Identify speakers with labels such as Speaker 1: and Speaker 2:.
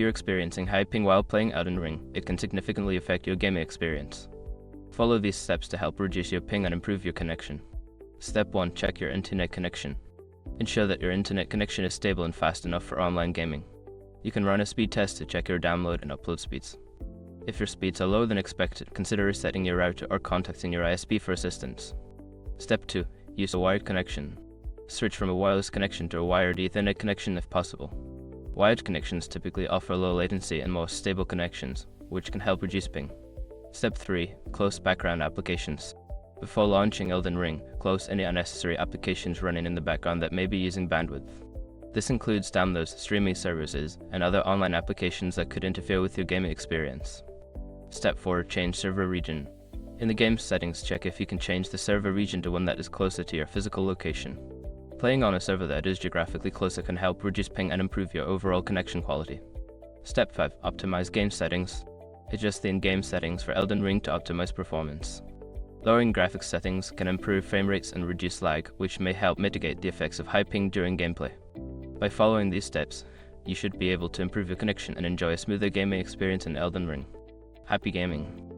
Speaker 1: you're experiencing high ping while playing Elden Ring, it can significantly affect your gaming experience. Follow these steps to help reduce your ping and improve your connection. Step 1. Check your internet connection. Ensure that your internet connection is stable and fast enough for online gaming. You can run a speed test to check your download and upload speeds. If your speeds are lower than expected, consider resetting your router or contacting your ISP for assistance. Step 2. Use a wired connection. Switch from a wireless connection to a wired Ethernet connection if possible. Wired connections typically offer low latency and more stable connections, which can help reduce ping. Step 3. Close background applications. Before launching Elden Ring, close any unnecessary applications running in the background that may be using bandwidth. This includes downloads, streaming services, and other online applications that could interfere with your gaming experience. Step 4. Change server region. In the game settings, check if you can change the server region to one that is closer to your physical location. Playing on a server that is geographically closer can help reduce ping and improve your overall connection quality. Step 5. Optimize game settings. Adjust the in-game settings for Elden Ring to optimize performance. Lowering graphics settings can improve frame rates and reduce lag, which may help mitigate the effects of high ping during gameplay. By following these steps, you should be able to improve your connection and enjoy a smoother gaming experience in Elden Ring. Happy gaming!